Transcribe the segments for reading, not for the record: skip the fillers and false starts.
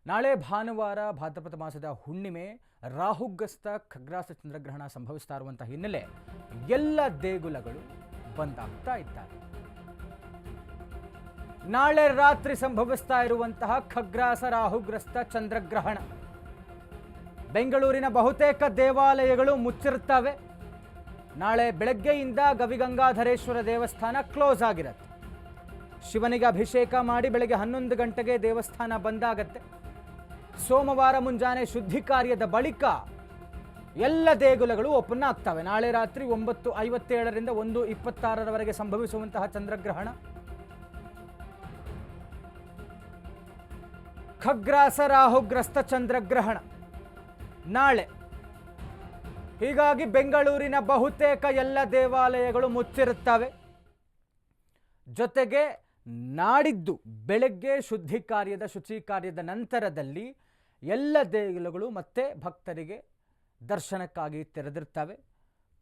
ನಾಳೆ ಭಾನುವಾರ ಭಾದ್ರಪದ ಮಾಸದ ಹುಣ್ಣಿಮೆ ರಾಹುಗ್ರಸ್ತ ಖಗ್ರಾಸ ಚಂದ್ರಗ್ರಹಣ ಸಂಭವಿಸ್ತಾ ಇರುವಂತಹ ಹಿನ್ನೆಲೆ ಎಲ್ಲ ದೇಗುಲಗಳು ಬಂದಾಗ್ತಾ ಇದ್ದಾರೆ. ನಾಳೆ ರಾತ್ರಿ ಸಂಭವಿಸ್ತಾ ಇರುವಂತಹ ಖಗ್ರಾಸ ರಾಹುಗ್ರಸ್ತ ಚಂದ್ರಗ್ರಹಣ ಬೆಂಗಳೂರಿನ ಬಹುತೇಕ ದೇವಾಲಯಗಳು ಮುಚ್ಚಿರುತ್ತವೆ. ನಾಳೆ ಬೆಳಗ್ಗೆಯಿಂದ ಗವಿಗಂಗಾಧರೇಶ್ವರ ದೇವಸ್ಥಾನ ಕ್ಲೋಸ್ ಆಗಿರುತ್ತೆ. ಶಿವನಿಗೆ ಅಭಿಷೇಕ ಮಾಡಿ ಬೆಳಗ್ಗೆ 11 ಗಂಟೆಗೆ ದೇವಸ್ಥಾನ ಬಂದಾಗತ್ತೆ. ಸೋಮವಾರ ಮುಂಜಾನೆ ಶುದ್ಧಿ ಕಾರ್ಯದ ಬಳಿಕ ಎಲ್ಲ ದೇಗುಲಗಳು ಓಪನ್ ಆಗ್ತವೆ. ನಾಳೆ ರಾತ್ರಿ 9:57ರಿಂದ 1:26ರವರೆಗೆ ಸಂಭವಿಸುವಂತಹ ಚಂದ್ರಗ್ರಹಣ ಖಗ್ರಾಸ ರಾಹುಗ್ರಸ್ತ ಚಂದ್ರಗ್ರಹಣ ನಾಳೆ. ಹೀಗಾಗಿ ಬೆಂಗಳೂರಿನ ಬಹುತೇಕ ಎಲ್ಲ ದೇವಾಲಯಗಳು ಮುಚ್ಚಿರುತ್ತವೆ. ಜೊತೆಗೆ ನಾಡಿದ್ದು ಬೆಳಗ್ಗೆ ಶುಚಿ ಕಾರ್ಯದ ನಂತರದಲ್ಲಿ ಎಲ್ಲ ದೇಗುಲಗಳು ಮತ್ತೆ ಭಕ್ತರಿಗೆ ದರ್ಶನಕ್ಕಾಗಿ ತೆರೆದಿರ್ತವೆ.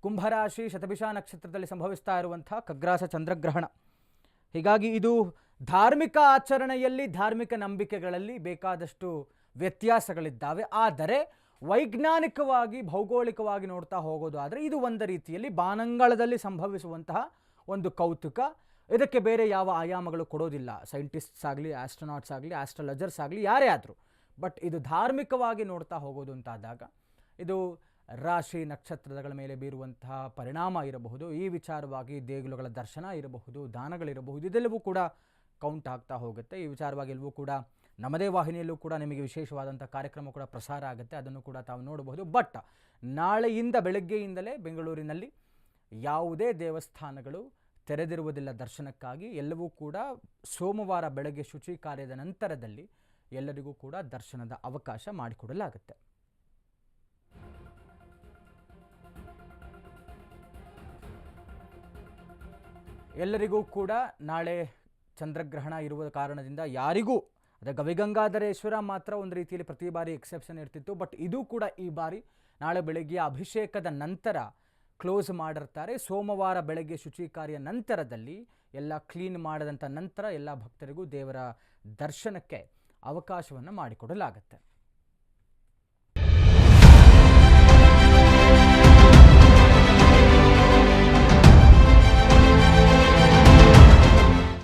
ಕುಂಭರಾಶಿ ಶತಭಿಷ ನಕ್ಷತ್ರದಲ್ಲಿ ಸಂಭವಿಸ್ತಾ ಇರುವಂತಹ ಖಗ್ರಾಸ ಚಂದ್ರಗ್ರಹಣ. ಹೀಗಾಗಿ ಇದು ಧಾರ್ಮಿಕ ಆಚರಣೆಯಲ್ಲಿ, ಧಾರ್ಮಿಕ ನಂಬಿಕೆಗಳಲ್ಲಿ ಬೇಕಾದಷ್ಟು ವ್ಯತ್ಯಾಸಗಳಿದ್ದಾವೆ. ಆದರೆ ವೈಜ್ಞಾನಿಕವಾಗಿ, ಭೌಗೋಳಿಕವಾಗಿ ನೋಡ್ತಾ ಹೋಗೋದು ಆದರೆ ಇದು ಒಂದು ರೀತಿಯಲ್ಲಿ ಬಾನಂಗಳದಲ್ಲಿ ಸಂಭವಿಸುವಂತಹ ಒಂದು ಕೌತುಕ. ಇದಕ್ಕೆ ಬೇರೆ ಯಾವ ಆಯಾಮಗಳು ಕೊಡೋದಿಲ್ಲ. ಸೈಂಟಿಸ್ಟ್ಸ್ ಆಗಲಿ, ಆಸ್ಟ್ರೋನಾಟ್ಸ್ ಆಗಲಿ, ಆಸ್ಟ್ರಾಲಜರ್ಸ್ ಆಗಲಿ, ಯಾರೇ ಆದರೂ. ಬಟ್ ಇದು ಧಾರ್ಮಿಕವಾಗಿ ನೋಡ್ತಾ ಹೋಗೋದು ಅಂತಾದಾಗ ಇದು ರಾಶಿ ನಕ್ಷತ್ರಗಳ ಮೇಲೆ ಬೀರುವಂತಹ ಪರಿಣಾಮ ಇರಬಹುದು, ಈ ವಿಚಾರವಾಗಿ ದೇಗುಲಗಳ ದರ್ಶನ ಇರಬಹುದು, ದಾನಗಳಿರಬಹುದು, ಇದೆಲ್ಲವೂ ಕೂಡ ಕೌಂಟ್ ಆಗ್ತಾ ಹೋಗುತ್ತೆ. ಈ ವಿಚಾರವಾಗಿ ಎಲ್ಲವೂ ಕೂಡ ನಮ್ಮದೇ ವಾಹಿನಿಯಲ್ಲೂ ಕೂಡ ನಿಮಗೆ ವಿಶೇಷವಾದಂಥ ಕಾರ್ಯಕ್ರಮ ಕೂಡ ಪ್ರಸಾರ ಆಗುತ್ತೆ. ಅದನ್ನು ಕೂಡ ತಾವು ನೋಡಬಹುದು. ಬಟ್ ನಾಳೆಯಿಂದ ಬೆಳಗ್ಗೆಯಿಂದಲೇ ಬೆಂಗಳೂರಿನಲ್ಲಿ ಯಾವುದೇ ದೇವಸ್ಥಾನಗಳು ತೆರೆದಿರುವುದಿಲ್ಲ ದರ್ಶನಕ್ಕಾಗಿ. ಎಲ್ಲವೂ ಕೂಡ ಸೋಮವಾರ ಬೆಳಗ್ಗೆ ಶುಚಿ ಕಾರ್ಯದ ನಂತರದಲ್ಲಿ ಎಲ್ಲರಿಗೂ ಕೂಡ ದರ್ಶನದ ಅವಕಾಶ ಮಾಡಿಕೊಡಲಾಗುತ್ತೆ. ಎಲ್ಲರಿಗೂ ಕೂಡ ನಾಳೆ ಚಂದ್ರಗ್ರಹಣ ಇರುವ ಕಾರಣದಿಂದ ಯಾರಿಗೂ, ಅದೇ ಗವಿಗಂಗಾಧರೇಶ್ವರ ಮಾತ್ರ ಒಂದು ರೀತಿಯಲ್ಲಿ ಪ್ರತಿ ಬಾರಿ ಎಕ್ಸೆಪ್ಷನ್ ಇರ್ತಿತ್ತು. ಬಟ್ ಇದು ಕೂಡ ಈ ಬಾರಿ ನಾಳೆ ಬೆಳಗ್ಗೆ ಅಭಿಷೇಕದ ನಂತರ ಕ್ಲೋಸ್ ಮಾಡಿರ್ತಾರೆ. ಸೋಮವಾರ ಬೆಳಗ್ಗೆ ಶುಚಿ ಕಾರ್ಯ ನಂತರದಲ್ಲಿ ಎಲ್ಲ ಕ್ಲೀನ್ ಮಾಡಿದಂಥ ನಂತರ ಎಲ್ಲ ಭಕ್ತರಿಗೂ ದೇವರ ದರ್ಶನಕ್ಕೆ ಅವಕಾಶವನ್ನು ಮಾಡಿಕೊಡಲಾಗುತ್ತೆ.